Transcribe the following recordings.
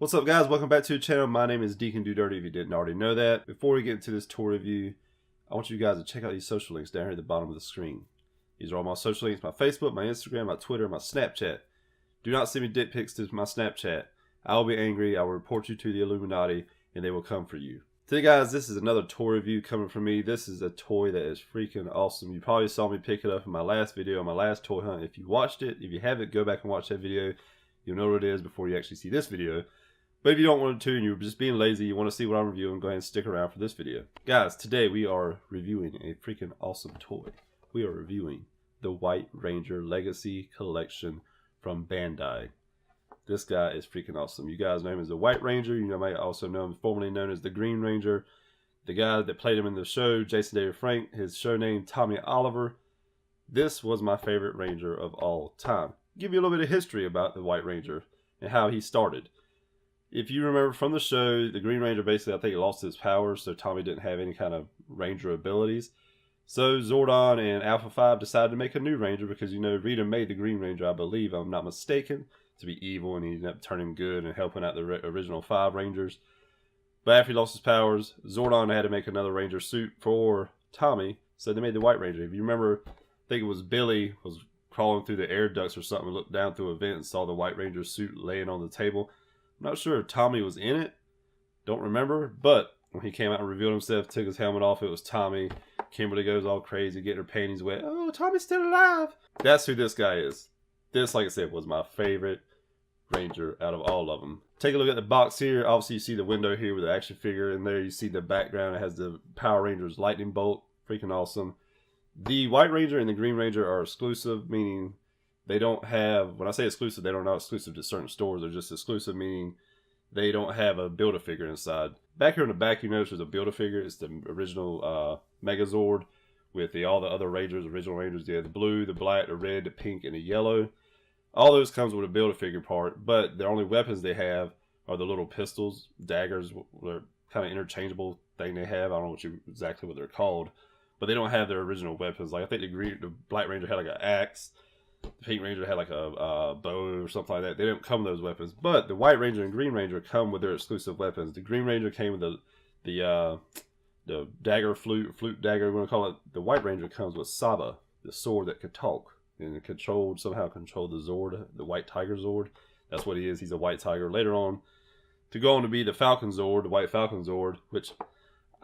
What's up, guys? Welcome back to the channel. My name is Deacon Do Dirty, if you didn't already know that. Before we get into this toy review, I want you guys to check out these social links down here at the bottom of the screen. These are all my social links: my Facebook, my Instagram, my Twitter, my Snapchat. Do not send me dick pics to my Snapchat. I will be angry. I will report you to the Illuminati, and they will come for you. Today, guys, this is another toy review coming from me. This is a toy that is freaking awesome. You probably saw me pick it up in my last video, my last toy hunt. If you watched it, if you haven't, go back and watch that video. You'll know what it is before you actually see this video. But if you don't want to and you're just being lazy, you want to see what I'm reviewing, go ahead and stick around for this video. Guys, today we are reviewing a freaking awesome toy. We are reviewing the White Ranger Legacy Collection from Bandai. This guy is freaking awesome. You guys know him as the White Ranger. You might also know him formerly known as the Green Ranger. The guy that played him in the show, Jason David Frank, his show name, Tommy Oliver. This was my favorite Ranger of all time. Give you a little bit of history about the White Ranger and how he started. If you remember from the show, the Green Ranger basically, I think, lost his powers, so Tommy didn't have any kind of Ranger abilities. So Zordon and Alpha 5 decided to make a new Ranger because, you know, Rita made the Green Ranger, I believe, I'm not mistaken, to be evil, and he ended up turning good and helping out the original 5 Rangers. But after he lost his powers, Zordon had to make another Ranger suit for Tommy, so they made the White Ranger. If you remember, I think it was Billy was crawling through the air ducts or something, looked down through a vent and saw the White Ranger suit laying on the table. I'm not sure if Tommy was in it. Don't remember. But when he came out and revealed himself, took his helmet off, it was Tommy. Kimberly goes all crazy, getting her panties wet. Oh, Tommy's still alive. That's who this guy is. This, like I said, was my favorite Ranger out of all of them. Take a look at the box here. Obviously, you see the window here with the action figure. In there, you see the background. It has the Power Rangers lightning bolt. Freaking awesome. The White Ranger and the Green Ranger are exclusive, meaning they don't have, when I say exclusive, they don't not exclusive to certain stores. They're just exclusive, meaning they don't have a Build-A-Figure inside. Back here in the back, you notice there's a Build-A-Figure. It's the original Megazord with all the other Rangers, original Rangers. They have the blue, the black, the red, the pink, and the yellow. All those comes with a Build-A-Figure part, but the only weapons they have are the little pistols, daggers. They're kind of interchangeable thing they have. I don't know exactly what they're called, but they don't have their original weapons. Like I think the Black Ranger had like an axe. The Pink Ranger had like a bow or something like that. They don't come with those weapons. But the White Ranger and Green Ranger come with their exclusive weapons. The Green Ranger came with the dagger, flute dagger, we're going to call it. The White Ranger comes with Saba, the sword that could talk. And it somehow controlled the Zord, the White Tiger Zord. That's what he is. He's a White Tiger. Later on, to go on to be the Falcon Zord, the White Falcon Zord, which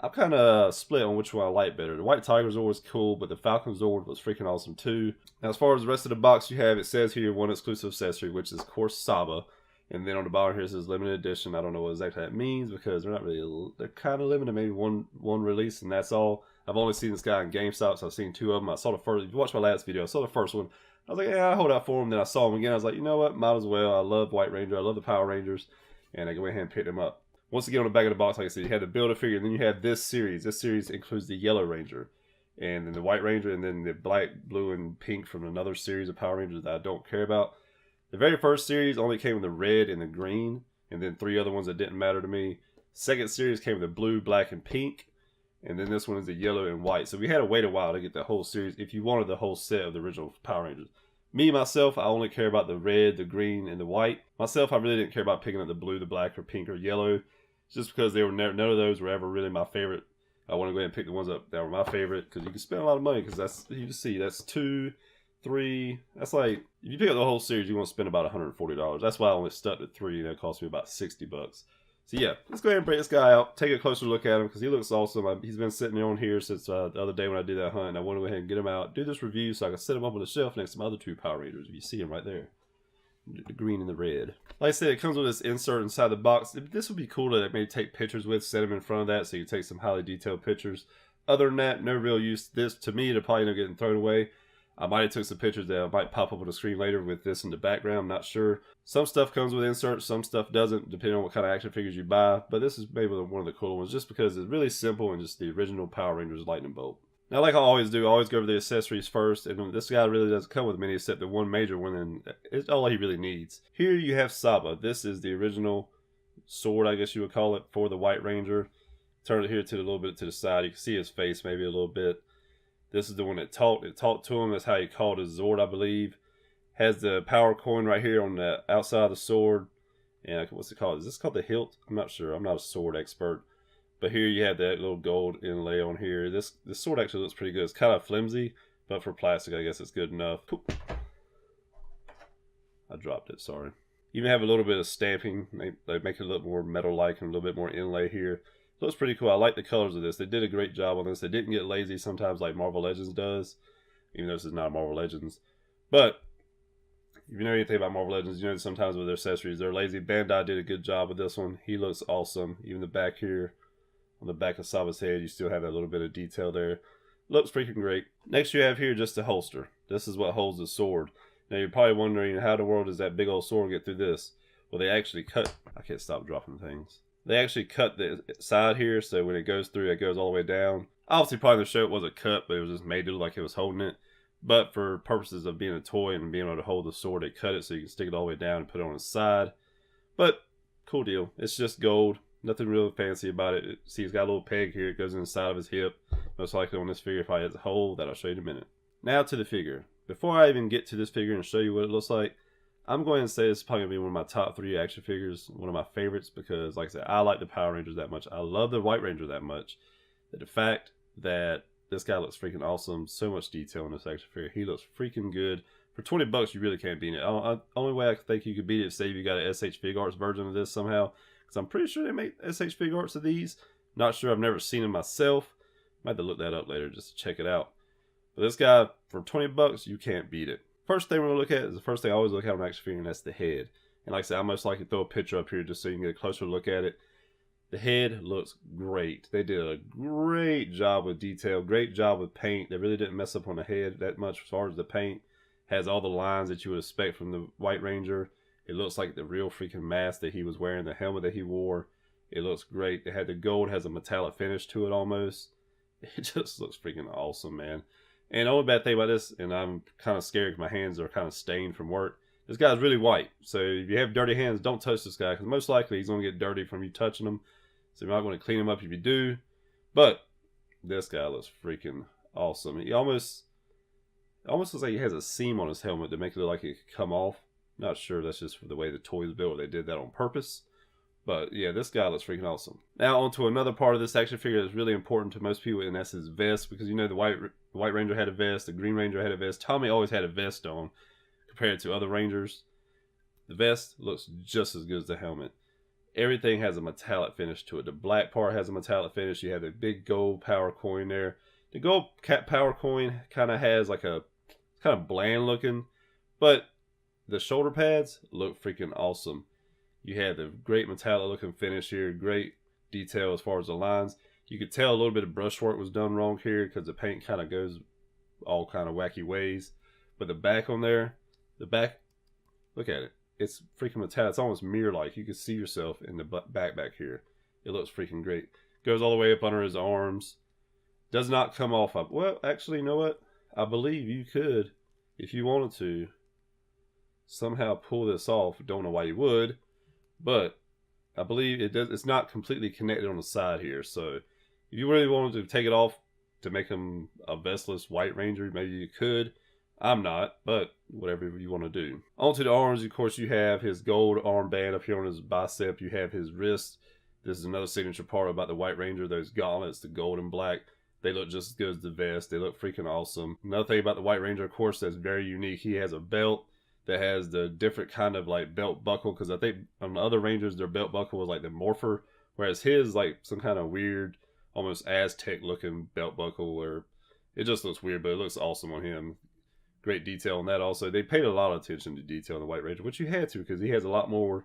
I'm kind of split on which one I like better. The White Tiger Zord was cool, but the Falcon Zord was freaking awesome too. Now, as far as the rest of the box you have, it says here one exclusive accessory, which is, of course, Saba. And then on the bottom here it says limited edition. I don't know what exactly that means because they're not really, they're kind of limited, maybe one release, and that's all. I've only seen this guy in GameStop, so I've seen 2 of them. I saw the first, if you watched my last video, I saw the first one. I was like, yeah, I'll hold out for him. Then I saw him again. I was like, you know what, might as well. I love White Ranger. I love the Power Rangers. And I go ahead and pick them up. Once again, on the back of the box, like I said, you had the Build-A-Figure, and then you had this series. This series includes the Yellow Ranger, and then the White Ranger, and then the black, blue, and pink from another series of Power Rangers that I don't care about. The very first series only came with the red and the green, and then 3 other ones that didn't matter to me. Second series came with the blue, black, and pink, and then this one is the yellow and white. So we had to wait a while to get the whole series if you wanted the whole set of the original Power Rangers. Me, myself, I only care about the red, the green, and the white. Myself, I really didn't care about picking up the blue, the black, or pink, or yellow. Just because they were none of those were ever really my favorite. I want to go ahead and pick the ones up that were my favorite because you can spend a lot of money. Because that's, you can see, that's 2, 3. That's like, if you pick up the whole series, you're going to spend about $140. That's why I only stuck to 3, and it cost me about $60. So yeah, let's go ahead and break this guy out. Take a closer look at him because he looks awesome. He's been sitting on here since the other day when I did that hunt. And I want to go ahead and get him out, do this review so I can set him up on the shelf next to my other 2 Power Rangers. If you see him right there. The green and the red. Like I said, it comes with this insert inside the box. This would be cool to maybe take pictures with, set them in front of that so you can take some highly detailed pictures. Other than that, no real use. This, to me, it'll probably end up getting thrown away. I might have took some pictures that might pop up on the screen later with this in the background. I'm not sure. Some stuff comes with inserts, some stuff doesn't, depending on what kind of action figures you buy. But this is maybe one of the cool ones just because it's really simple and just the original Power Rangers lightning bolt. Now, like I always do, I always go over the accessories first, and this guy really doesn't come with many except the one major one, and it's all he really needs. Here you have Saba. This is the original sword, I guess you would call it, for the White Ranger. Turn it here to a little bit to the side. You can see his face maybe a little bit. This is the one that talked. It talked to him. That's how he called his Zord, I believe. Has the power coin right here on the outside of the sword. And what's it called? Is this called the hilt? I'm not sure. I'm not a sword expert. But here you have that little gold inlay on here. This sword actually looks pretty good. It's kind of flimsy, but for plastic, I guess it's good enough. Cool. I dropped it, sorry. You even have a little bit of stamping. They make it a little more metal-like and a little bit more inlay here. Looks pretty cool. I like the colors of this. They did a great job on this. They didn't get lazy sometimes like Marvel Legends does, even though this is not Marvel Legends. But if you know anything about Marvel Legends, you know that sometimes with their accessories, they're lazy. Bandai did a good job with this one. He looks awesome. Even the back here, on the back of Saba's head, you still have that little bit of detail there. Looks freaking great. Next you have here just the holster. This is what holds the sword. Now you're probably wondering, how in the world does that big old sword get through this? Well, they actually cut... I can't stop dropping things. They actually cut the side here, so when it goes through, it goes all the way down. Obviously, probably in the show it wasn't cut, but it was just made to look like it was holding it. But for purposes of being a toy and being able to hold the sword, they cut it so you can stick it all the way down and put it on the side. But, cool deal. It's just gold. Nothing really fancy about it. See, he's got a little peg here. It goes inside of his hip. Most likely on this figure, if I has a hole, that I'll show you in a minute. Now to the figure. Before I even get to this figure and show you what it looks like, I'm going to say this is probably going to be one of my top 3 action figures. One of my favorites because, like I said, I like the Power Rangers that much. I love the White Ranger that much. The fact that this guy looks freaking awesome. So much detail in this action figure. He looks freaking good. For 20 bucks, you really can't beat it. Only way I think you could beat it is say if you got an SH Fig Arts version of this somehow. Because I'm pretty sure they make SH Fig Arts of these. Not sure. I've never seen them myself. Might have to look that up later just to check it out. But this guy, for 20 bucks, you can't beat it. First thing we're going to look at is the first thing I always look at on an action figure, and that's the head. And like I said, I most likely throw a picture up here just so you can get a closer look at it. The head looks great. They did a great job with detail, great job with paint. They really didn't mess up on the head that much as far as the paint. Has all the lines that you would expect from the White Ranger. It looks like the real freaking mask that he was wearing, the helmet that he wore. It looks great. It had the gold, has a metallic finish to it almost. It just looks freaking awesome, man. And the only bad thing about this, and I'm kind of scared because my hands are kind of stained from work, this guy's really white. So if you have dirty hands, don't touch this guy because most likely he's going to get dirty from you touching him. So you might want to clean him up if you do. But this guy looks freaking awesome. He almost looks like he has a seam on his helmet to make it look like it could come off. Not sure that's just for the way the toy is built. They did that on purpose. But yeah, this guy looks freaking awesome. Now on to another part of this action figure that's really important to most people, and that's his vest. Because you know the White Ranger had a vest, the Green Ranger had a vest. Tommy always had a vest on compared to other Rangers. The vest looks just as good as the helmet. Everything has a metallic finish to it. The black part has a metallic finish. You have the big gold power coin there. The gold power coin kind of has like a kind of bland looking, but the shoulder pads look freaking awesome. You have the great metallic looking finish here, great detail as far as the lines. You could tell a little bit of brushwork was done wrong here because the paint kind of goes all kind of wacky ways. But the back on there, the back, look at it. It's freaking metallic. It's almost mirror-like. You can see yourself in the back here. It looks freaking great. Goes all the way up under his arms. Does not come off. Well, actually, you know what? I believe you could, if you wanted to, somehow pull this off. Don't know why you would. But I believe it does. It's not completely connected on the side here. So if you really wanted to take it off to make him a vestless White Ranger, maybe you could. I'm not, but whatever you want to do. Onto the arms, of course, you have his gold armband up here on his bicep. You have his wrist. This is another signature part about the White Ranger. Those gauntlets, the gold and black. They look just as good as the vest. They look freaking awesome. Another thing about the White Ranger, of course, that's very unique. He has a belt that has the different kind of like belt buckle, because I think on the other Rangers their belt buckle was like the morpher, whereas his like some kind of weird almost Aztec looking belt buckle where it just looks weird, but it looks awesome on him. Great detail on that. Also, they paid a lot of attention to detail in the White Ranger, which you had to because he has a lot more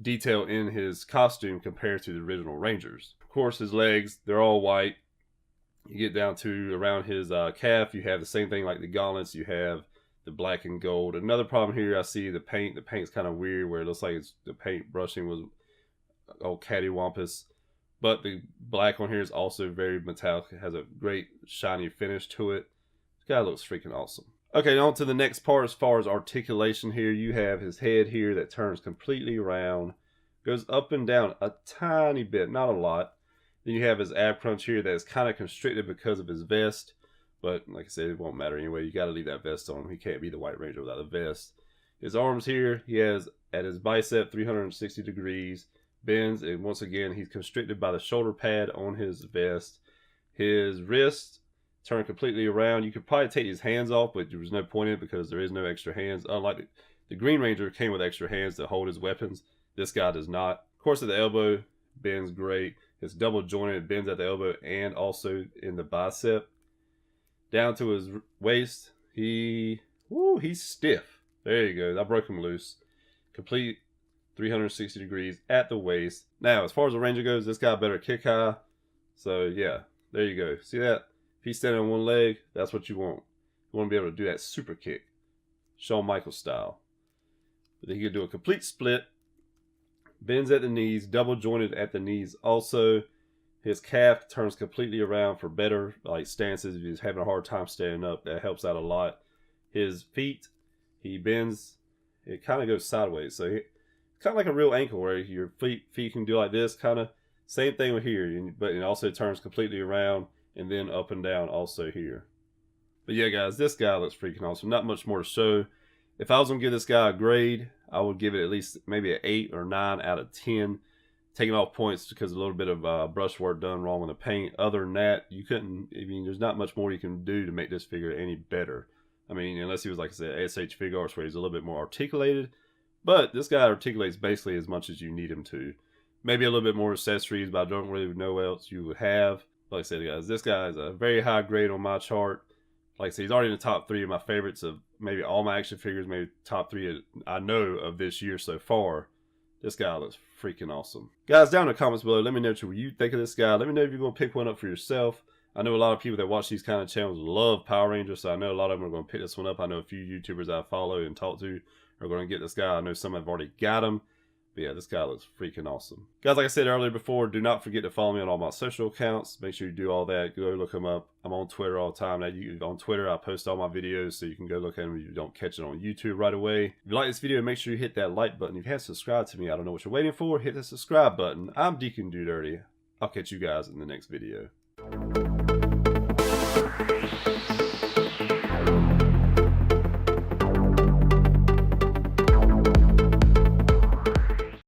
detail in his costume compared to the original Rangers. Of course, his legs, they're all white. You get down to around his calf, you have the same thing like the gauntlets. You have the black and gold. Another problem here, I see the paint. The paint's kind of weird where it looks like the paint brushing was all cattywampus. But the black on here is also very metallic. It has a great shiny finish to it. This guy looks freaking awesome. Okay, on to the next part as far as articulation here. You have his head here that turns completely around. Goes up and down a tiny bit, not a lot. Then you have his ab crunch here that is kind of constricted because of his vest. But like I said, it won't matter anyway. You got to leave that vest on. He can't be the White Ranger without a vest. His arms here, he has at his bicep, 360 degrees, bends, and once again, he's constricted by the shoulder pad on his vest. His wrist turned completely around. You could probably take his hands off, but there was no point in it because there is no extra hands. Unlike the Green Ranger came with extra hands to hold his weapons. This guy does not. Of course, at the elbow, bends great. It's double jointed, bends at the elbow and also in the bicep. Down to his waist, he's stiff. There you go. I broke him loose. Complete 360 degrees at the waist. Now, as far as the Ranger goes, this guy better kick high. So, yeah, there you go. See that? If he's standing on one leg, that's what you want. You want to be able to do that super kick. Shawn Michaels style. But then he can do a complete split. Bends at the knees, double jointed at the knees also. His calf turns completely around for better stances. If he's having a hard time standing up, that helps out a lot. His feet, he bends, it kind of goes sideways. So kind of like a real ankle where your feet can do like this kind of. Same thing with here, but it also turns completely around and then up and down also here. But yeah, guys, this guy looks freaking awesome. Not much more to show. If I was going to give this guy a grade, I would give it at least maybe an 8 or 9 out of 10. Taking off points because a little bit of brush work done wrong with the paint. Other than that, there's not much more you can do to make this figure any better. I mean, unless he was, like I said, ASH Figure Arts where he's a little bit more articulated. But this guy articulates basically as much as you need him to. Maybe a little bit more accessories, but I don't really know what else you would have. Like I said, guys, this guy is a very high grade on my chart. Like I said, he's already in the top 3 of my favorites of maybe all my action figures, maybe top 3 I know of this year so far. This guy looks freaking awesome. Guys, down in the comments below, let me know what you think of this guy. Let me know if you're going to pick one up for yourself. I know a lot of people that watch these kind of channels love Power Rangers, so I know a lot of them are going to pick this one up. I know a few YouTubers I follow and talk to are going to get this guy. I know some have already got him. But yeah, this guy looks freaking awesome. Guys, like I said earlier before, do not forget to follow me on all my social accounts. Make sure you do all that. Go look them up. I'm on Twitter all the time. On Twitter, I post all my videos, so you can go look at them if you don't catch it on YouTube right away. If you like this video, make sure you hit that like button. If you haven't subscribed to me, I don't know what you're waiting for. Hit the subscribe button. I'm Deacon Do Dirty. I'll catch you guys in the next video.